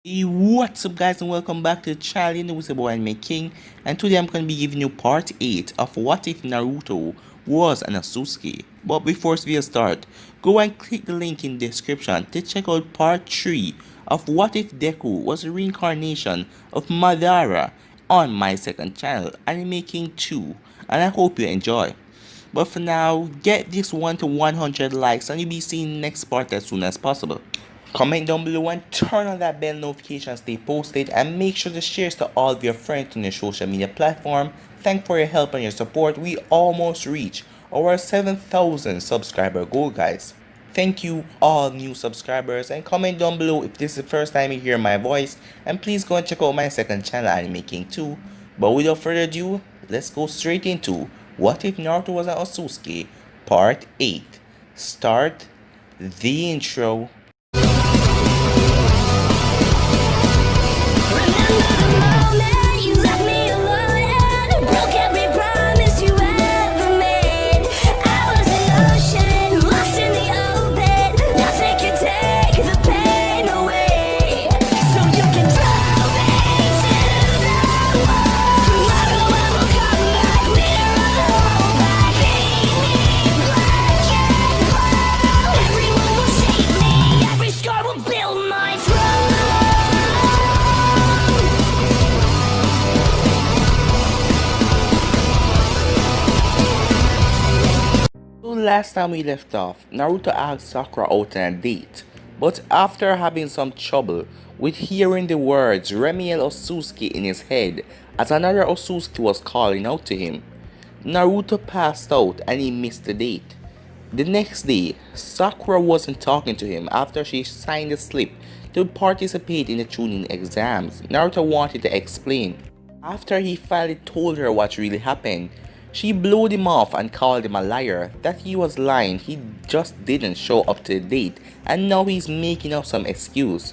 Hey, what's up guys and welcome back to the channel. You know it's your boy Anime King, and today I'm going to be giving you part 8 of What If Naruto Was an Otsutsuki. But before this video start, go and click the link in the description to check out part 3 of What If Deku was a reincarnation of Madara on my second channel, Anime King 2, and I hope you enjoy. But for now, get this one to 100 likes and you'll be seeing the next part as soon as possible. Comment down below and turn on that bell notification to stay posted, and make sure to share to all of your friends on your social media platform. Thanks for your help and your support. We almost reached our 7,000 subscriber goal, guys. Thank you all new subscribers, and comment down below if this is the first time you hear my voice, and please go and check out my second channel Anime King 2. But without further ado, let's go straight into What If Naruto Was an Otsutsuki Part 8. Start the intro. Last time we left off, Naruto asked Sakura out on a date, but after having some trouble with hearing the words Remiel Otsutsuki in his head as another Otsutsuki was calling out to him, Naruto passed out and he missed the date. The next day, Sakura wasn't talking to him after she signed a slip to participate in the tuning exams. Naruto wanted to explain. After he finally told her what really happened, she blew him off and called him a liar, that he was lying, he just didn't show up to the date and now he's making up some excuse.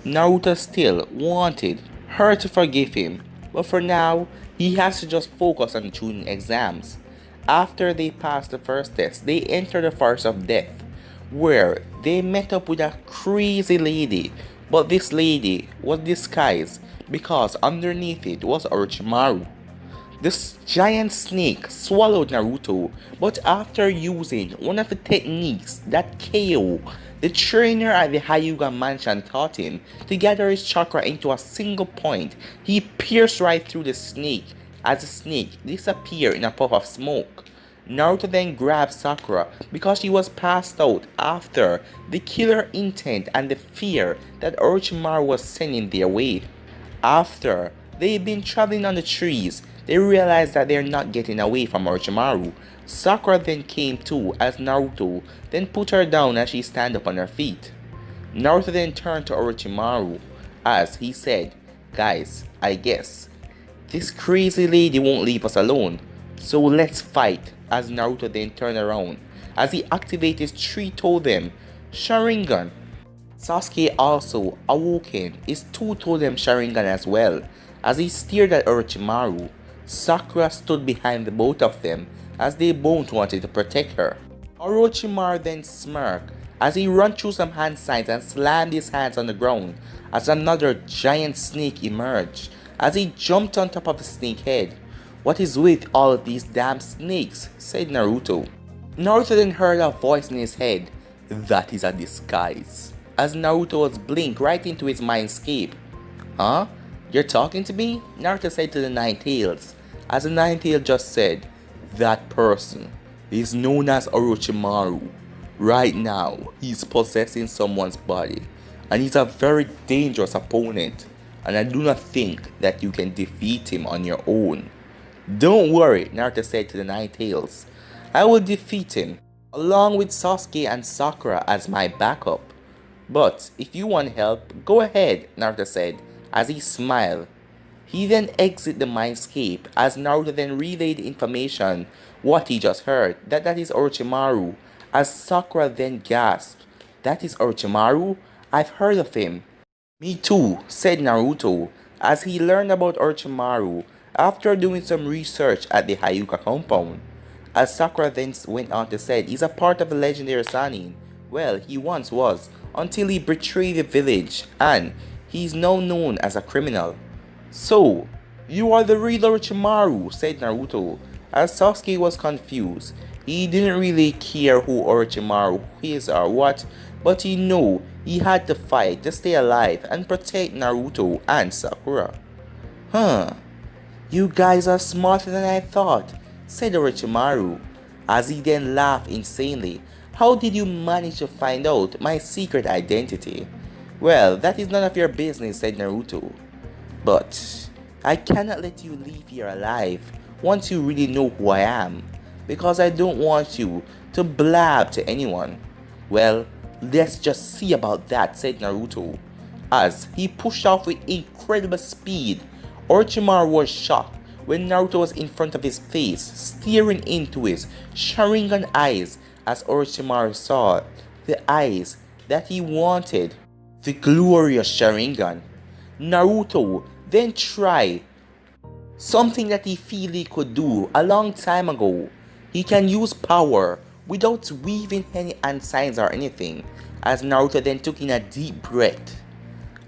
Naruto still wanted her to forgive him, but for now, he has to just focus on the tuning exams. After they passed the first test, they entered the Forest of Death, where they met up with a crazy lady, but this lady was disguised because underneath it was Orochimaru. This giant snake swallowed Naruto, but after using one of the techniques that KO, the trainer at the Hyuga mansion, taught him to gather his chakra into a single point, he pierced right through the snake as the snake disappeared in a puff of smoke. Naruto then grabbed Sakura because she was passed out after the killer intent and the fear that Orochimaru was sending their way. After they've been traveling on the trees, they realized that they're not getting away from Orochimaru. Sakura then came to as Naruto then put her down as she stand up on her feet. Naruto then turned to Orochimaru as he said, "Guys, I guess this crazy lady won't leave us alone, so let's fight." As Naruto then turned around as he activated his three-totem Sharingan. Sasuke also awoken his two-totem Sharingan as well. As he stared at Orochimaru, Sakura stood behind the both of them as they both wanted to protect her. Orochimaru then smirked as he ran through some hand signs and slammed his hands on the ground as another giant snake emerged as he jumped on top of the snake head. "What is with all of these damn snakes?" said Naruto. Naruto then heard a voice in his head, "That is a disguise." As Naruto was blinked right into his mindscape. "Huh? You're talking to me?" Naruto said to the Nine Tails, as the Nine Tails just said, "That person is known as Orochimaru. Right now, he's possessing someone's body, and he's a very dangerous opponent, and I do not think that you can defeat him on your own." "Don't worry," Naruto said to the Nine Tails. "I will defeat him, along with Sasuke and Sakura as my backup. But if you want help, go ahead," Naruto said as he smiled. He then exited the mindscape as Naruto then relayed the information what he just heard, that is Orochimaru, as Sakura then gasped, "That is Orochimaru? I've heard of him." "Me too," said Naruto as he learned about Orochimaru after doing some research at the Hyuga compound. As Sakura then went on to say, he's a part of the legendary Sanin. Well, he once was, until he betrayed the village and He is now known as a criminal. So, you are the real Orochimaru, said Naruto. As Sasuke was confused, he didn't really care who Orochimaru is or what, but he knew he had to fight to stay alive and protect Naruto and Sakura. Huh, you guys are smarter than I thought, said Orochimaru, as he then laughed insanely. How did you manage to find out my secret identity? Well, that is none of your business, said Naruto. But I cannot let you leave here alive once you really know who I am, because I don't want you to blab to anyone. Well, let's just see about that, said Naruto, as he pushed off with incredible speed. Orochimaru was shocked when Naruto was in front of his face, staring into his Sharingan eyes, as Orochimaru saw the eyes that he wanted, the glorious Sharingan. Naruto then tried something that he feel he could do a long time ago. He can use power without weaving any hand signs or anything, as Naruto then took in a deep breath,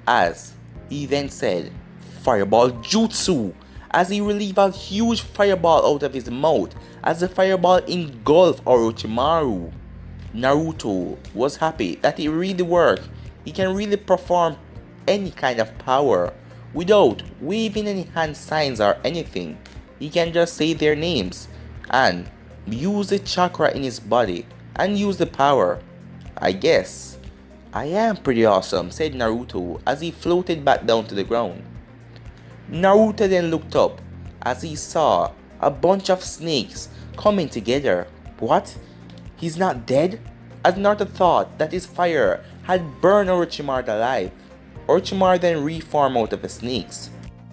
as he then said, Fireball Jutsu, as he relieved a huge fireball out of his mouth as the fireball engulfed Orochimaru. Naruto was happy that it really worked. He can really perform any kind of power without waving any hand signs or anything. He can just say their names and use the chakra in his body and use the power. I guess I am pretty awesome, said Naruto as he floated back down to the ground. Naruto then looked up as he saw a bunch of snakes coming together. What? He's not dead? As Naruto thought that his fire had burned Orochimaru alive. Orochimaru then reformed out of the snakes,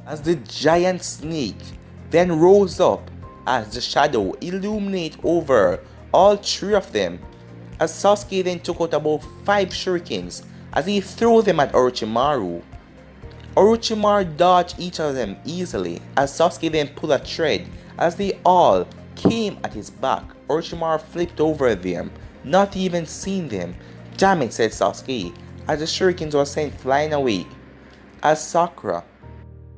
as the giant snake then rose up as the shadow illuminated over all three of them, as Sasuke then took out about 5 shurikens as he threw them at Orochimaru. Orochimaru dodged each of them easily as Sasuke then pulled a thread as they all came at his back. Orochimaru flipped over them, not even seeing them. Damn it, said Sasuke as the shurikens were sent flying away. As Sakura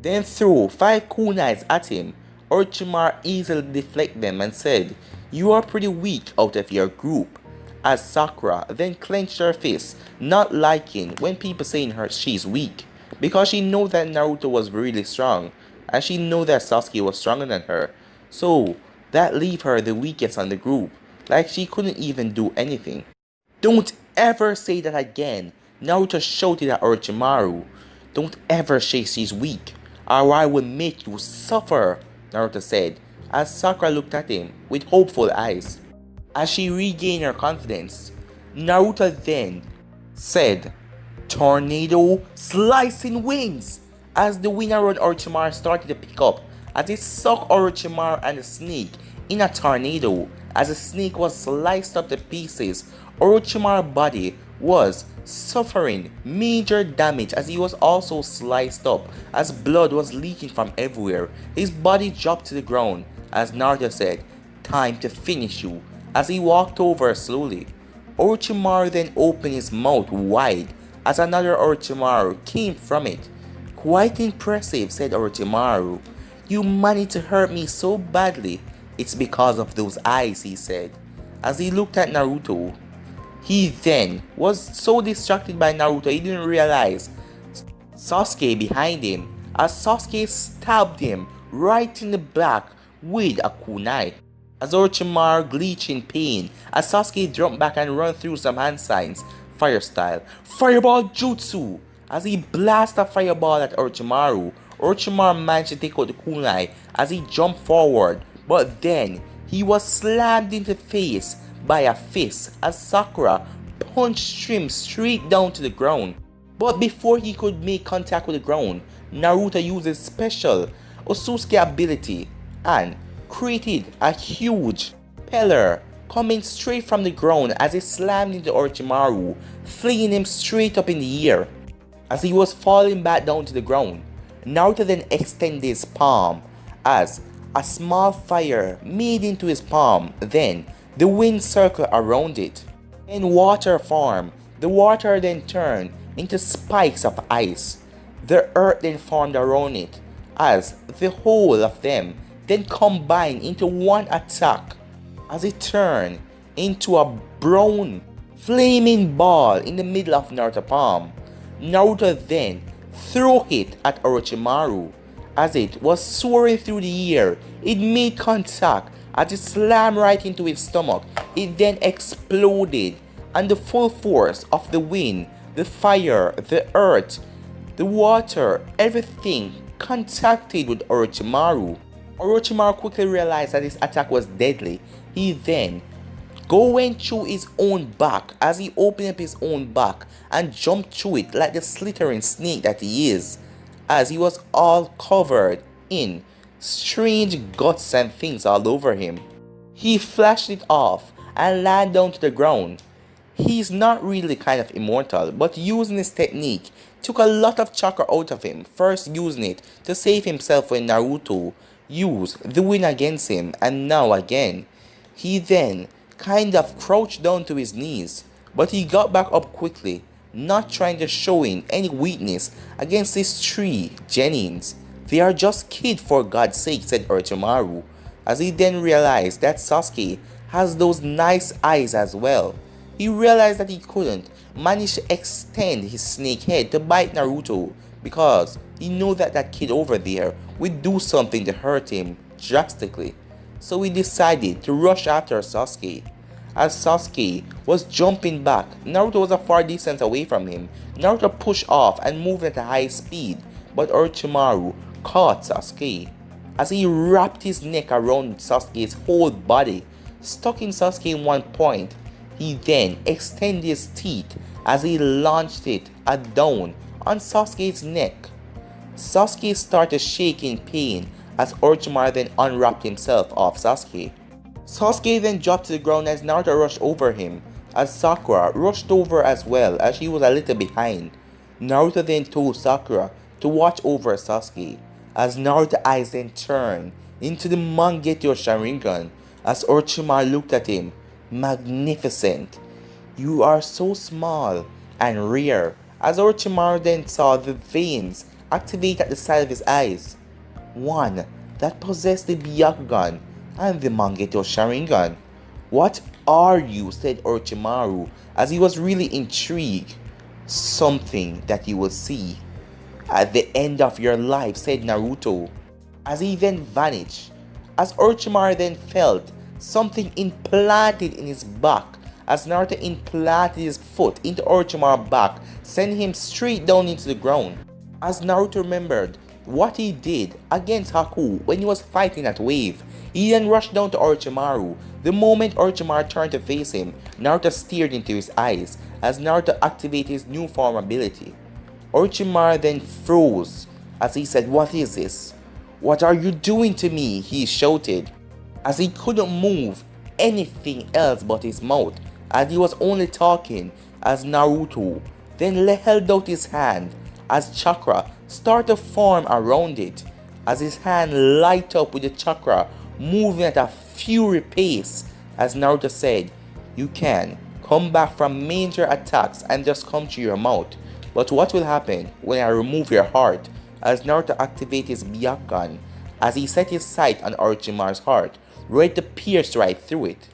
then threw 5 kunais at him, Orochimaru easily deflected them and said, You are pretty weak out of your group. As Sakura then clenched her fist, not liking when people saying she's weak, because she knew that Naruto was really strong, and she knew that Sasuke was stronger than her, so that leave her the weakest on the group, like she couldn't even do anything. Don't ever say that again, Naruto shouted at Orochimaru. Don't ever say she's weak, or I will make you suffer, Naruto said, as Sakura looked at him with hopeful eyes. As she regained her confidence, Naruto then said, Tornado slicing winds, as the wind around Orochimaru started to pick up, as it sucked Orochimaru and the snake in a tornado. As the snake was sliced up to pieces, Orochimaru's body was suffering major damage as he was also sliced up, as blood was leaking from everywhere. His body dropped to the ground as Naruto said, Time to finish you, as he walked over slowly. Orochimaru then opened his mouth wide as another Orochimaru came from it. Quite impressive, said Orochimaru. You managed to hurt me so badly. It's because of those eyes, he said, as he looked at Naruto. He then was so distracted by Naruto he didn't realize Sasuke behind him, as Sasuke stabbed him right in the back with a kunai. As Orochimaru glitched in pain, as Sasuke jumped back and ran through some hand signs, fire style, Fireball Jutsu, as he blasted a fireball at Orochimaru. Orochimaru managed to take out the kunai as he jumped forward, but then he was slammed in the face by a fist as Sakura punched him straight down to the ground. But before he could make contact with the ground, Naruto used his special Otsutsuki ability and created a huge pillar coming straight from the ground as it slammed into Orochimaru, flinging him straight up in the air. As he was falling back down to the ground, Naruto then extended his palm as a small fire made into his palm. Then the wind circled around it. Then water formed. The water then turned into spikes of ice. The earth then formed around it, as the whole of them then combined into one attack, as it turned into a brown, flaming ball in the middle of Naruto's palm. Naruto then threw it at Orochimaru. As it was soaring through the air, it made contact as it slammed right into its stomach. It then exploded, and the full force of the wind, the fire, the earth, the water, everything contacted with Orochimaru. Orochimaru quickly realized that his attack was deadly. He then going through his own back, as he opened up his own back and jumped through it like the slithering snake that he is, as he was all covered in strange guts and things all over him. He flashed it off and landed down to the ground. He's not really kind of immortal, but using his technique took a lot of chakra out of him, first using it to save himself when Naruto used the wind against him, and now again. He then kind of crouched down to his knees, but he got back up quickly, not trying to show any weakness against these three genins. They are just kids for God's sake, said Orochimaru, as he then realized that Sasuke has those nice eyes as well. He realized that he couldn't manage to extend his snake head to bite Naruto because he knew that that kid over there would do something to hurt him drastically. So he decided to rush after Sasuke. As Sasuke was jumping back, Naruto was a far distance away from him. Naruto pushed off and moved at a high speed, but Orochimaru caught Sasuke as he wrapped his neck around Sasuke's whole body, stuck Sasuke in one point. He then extended his teeth as he launched it down on Sasuke's neck. Sasuke started to shake in pain as Orochimaru then unwrapped himself off Sasuke. Sasuke then dropped to the ground as Naruto rushed over him, as Sakura rushed over as well as she was a little behind. Naruto then told Sakura to watch over Sasuke, as Naruto's eyes then turned into the Mangekyou Sharingan as Orochimaru looked at him. Magnificent. You are so small and rare, as Orochimaru then saw the veins activate at the side of his eyes. One that possessed the Byakugan and the Mangekyou Sharingan. What are you? Said Orochimaru, as he was really intrigued. Something that you will see at the end of your life, said Naruto, as he then vanished. As Orochimaru then felt something implanted in his back, as Naruto implanted his foot into Orochimaru's back, sending him straight down into the ground. As Naruto remembered what he did against Haku when he was fighting that wave, he then rushed down to Orochimaru. The moment Orochimaru turned to face him, Naruto stared into his eyes as Naruto activated his new form ability. Orochimaru then froze as he said, "What is this? What are you doing to me?" he shouted, as he couldn't move anything else but his mouth, as he was only talking. As Naruto then held out his hand, as chakra started to form around it, as his hand lighted up with the chakra moving at a fury pace. As Naruto said, "You can come back from major attacks and just come to your mouth, but what will happen when I remove your heart?" As Naruto activated his Byakugan, as he set his sight on Orochimaru's heart, ready to pierce right through it.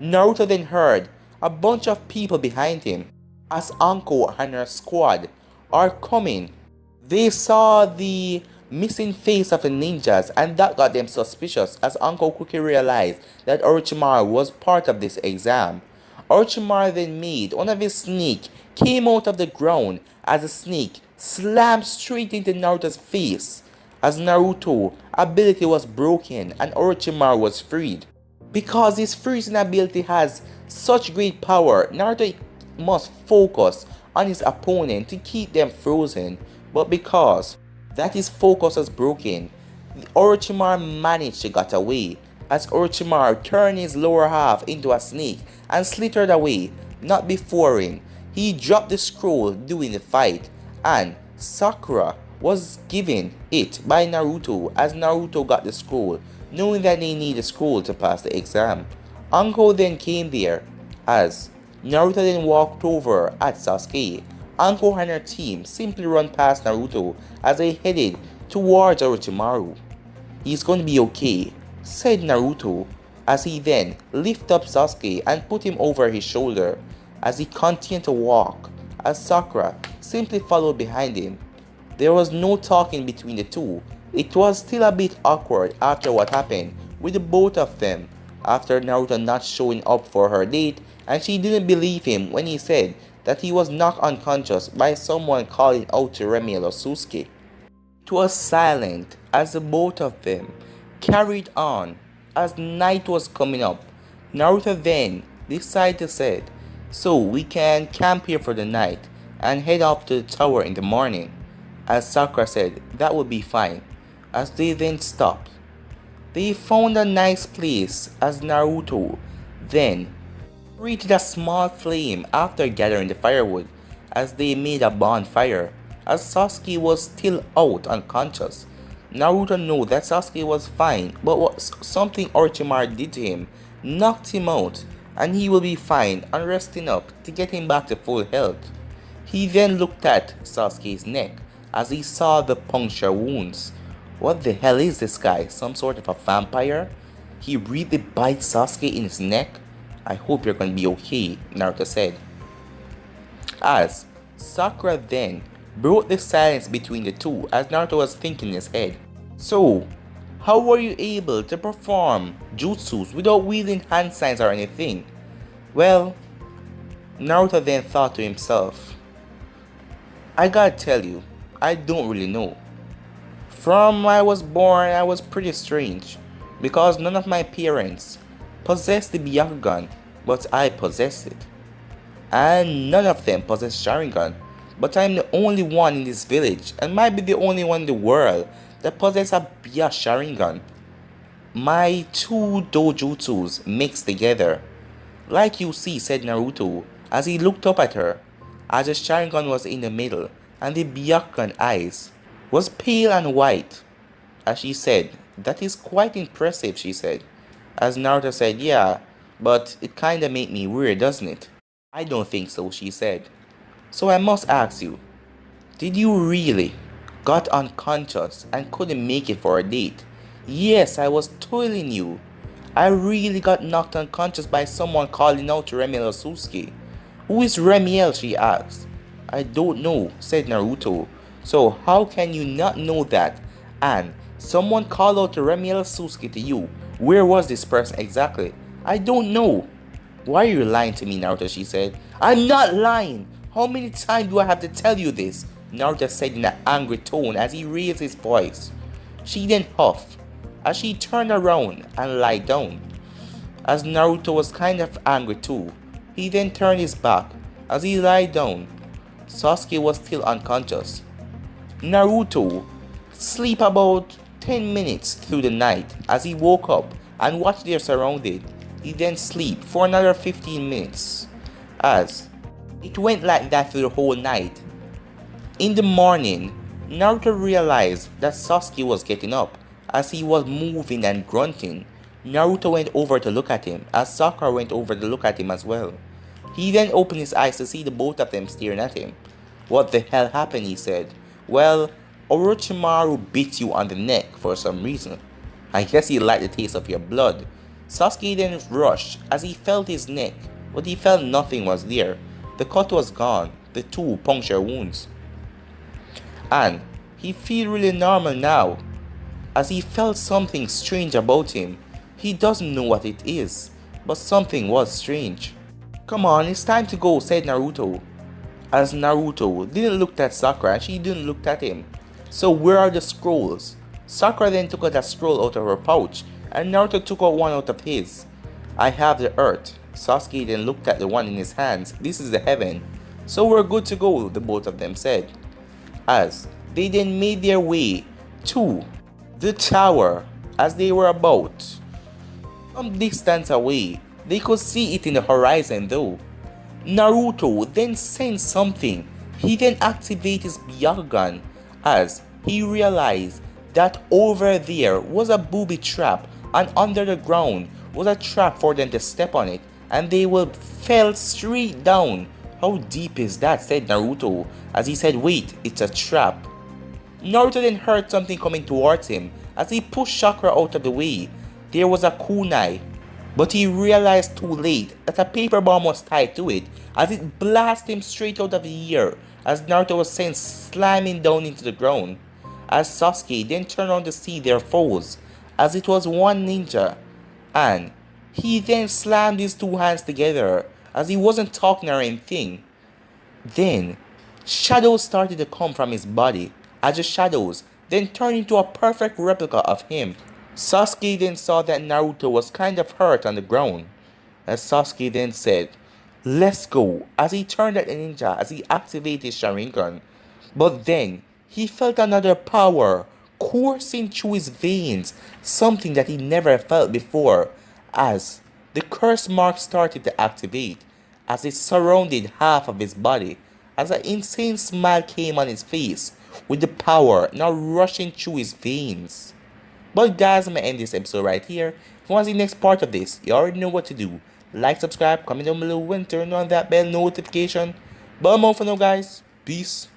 Naruto then heard a bunch of people behind him, as Anko and her squad are coming. They saw the missing face of the ninjas, and that got them suspicious, as Anko quickly realized that Orochimaru was part of this exam. Orochimaru then made one of his snake came out of the ground, as the snake slammed straight into Naruto's face, as Naruto's ability was broken and Orochimaru was freed. Because his freezing ability has such great power, Naruto must focus on his opponent to keep them frozen, but because that his focus was broken, Orochimaru managed to get away, as Orochimaru turned his lower half into a snake and slithered away. Not before him, he dropped the scroll during the fight, and Sakura was given it by Naruto, as Naruto got the scroll, knowing that they need a scroll to pass the exam. Anko then came there, as Naruto then walked over at Sasuke. Anko and her team simply run past Naruto as they headed towards Orochimaru. "He's going to be okay," said Naruto, as he then lifted up Sasuke and put him over his shoulder as he continued to walk, as Sakura simply followed behind him. There was no talking between the two. It was still a bit awkward after what happened with the both of them, after Naruto not showing up for her date, and she didn't believe him when he said that he was knocked unconscious by someone calling out to Remy Otsutsuki. It was silent as the both of them carried on. As night was coming up, Naruto then decided to say, "So we can camp here for the night and head up to the tower in the morning." As Sakura said, "That would be fine." As they then stopped, they found a nice place as Naruto then created a small flame after gathering the firewood as they made a bonfire. As Sasuke was still out unconscious, Naruto knew that Sasuke was fine, but something Orochimaru did to him knocked him out, and he will be fine and resting up to get him back to full health. He then looked at Sasuke's neck as he saw the puncture wounds. What the hell is this guy? Some sort of a vampire? He really bites Sasuke in his neck? "I hope you're gonna be okay," Naruto said. As Sakura then broke the silence between the two as Naruto was thinking in his head. "So, how were you able to perform jutsus without wielding hand signs or anything?" Well, Naruto then thought to himself, "I gotta tell you, I don't really know. From when I was born, I was pretty strange, because none of my parents possessed the Byakugan, but I possessed it. And none of them possess Sharingan, but I'm the only one in this village, and might be the only one in the world that possesses a Sharingan. My two dojutsus mixed together. Like you see," said Naruto, as he looked up at her, as the Sharingan was in the middle, and the Byakugan eyes was pale and white. As she said, "That is quite impressive," she said. As Naruto said, "Yeah, but it kinda made me weird, doesn't it?" "I don't think so," she said. "So I must ask you, did you really got unconscious and couldn't make it for a date?" "Yes, I was telling you. I really got knocked unconscious by someone calling out to Remy Otsutsuki." "Who is Remiel?" she asked. "I don't know," said Naruto. "So how can you not know that? And someone called out to Remiel Otsutsuki to you. Where was this person exactly?" "I don't know." "Why are you lying to me, Naruto?" she said. "I'm not lying. How many times do I have to tell you this?" Naruto said in an angry tone as he raised his voice. She then huffed as she turned around and lied down. As Naruto was kind of angry too, he then turned his back as he lied down. Sasuke was still unconscious. Naruto slept about 10 minutes through the night. As he woke up and watched their surroundings, he then slept for another 15 minutes. As it went like that through the whole night. In the morning, Naruto realized that Sasuke was getting up. As he was moving and grunting, Naruto went over to look at him, as Sakura went over to look at him as well. He then opened his eyes to see the both of them staring at him. "What the hell happened?" he said. "Well, Orochimaru bit you on the neck for some reason. I guess he liked the taste of your blood." Sasuke then rushed as he felt his neck, but he felt nothing was there. The cut was gone, the two puncture wounds. And he felt really normal now, as he felt something strange about him. He doesn't know what it is, but something was strange. "Come on, it's time to go," said Naruto. As Naruto didn't look at Sakura and she didn't look at him. "So where are the scrolls?" Sakura then took out a scroll out of her pouch, and Naruto took out one out of his. "I have the earth." Sasuke then looked at the one in his hands. "This is the heaven. So we're good to go," the both of them said. As they then made their way to the tower, as they were about some distance away, they could see it in the horizon though. Naruto then sensed something. He then activated his Byakugan as he realized that over there was a booby trap, and under the ground was a trap for them to step on it, and they will fell straight down How deep is that? Said Naruto, as he said, wait, it's a trap. Naruto then heard something coming towards him. As he pushed Chakra out of the way, there was a kunai. But he realized too late that a paper bomb was tied to it as it blasted him straight out of the air as Naruto was sent slamming down into the ground. As Sasuke then turned around to see their foes as it was one ninja, and he then slammed his two hands together as he wasn't talking or anything. Then shadows started to come from his body as the shadows then turned into a perfect replica of him. Sasuke then saw that Naruto was kind of hurt on the ground, as Sasuke then said, "Let's go," as he turned at the ninja as he activated his Sharingan. But then he felt another power coursing through his veins, something that he never felt before, as the curse mark started to activate, as it surrounded half of his body, as an insane smile came on his face, with the power now rushing through his veins. But guys, I'm gonna end this episode right here. If you want to see the next part of this, you already know what to do. Like, subscribe, comment down below, and turn on that bell notification. But I'm out for now, guys. Peace.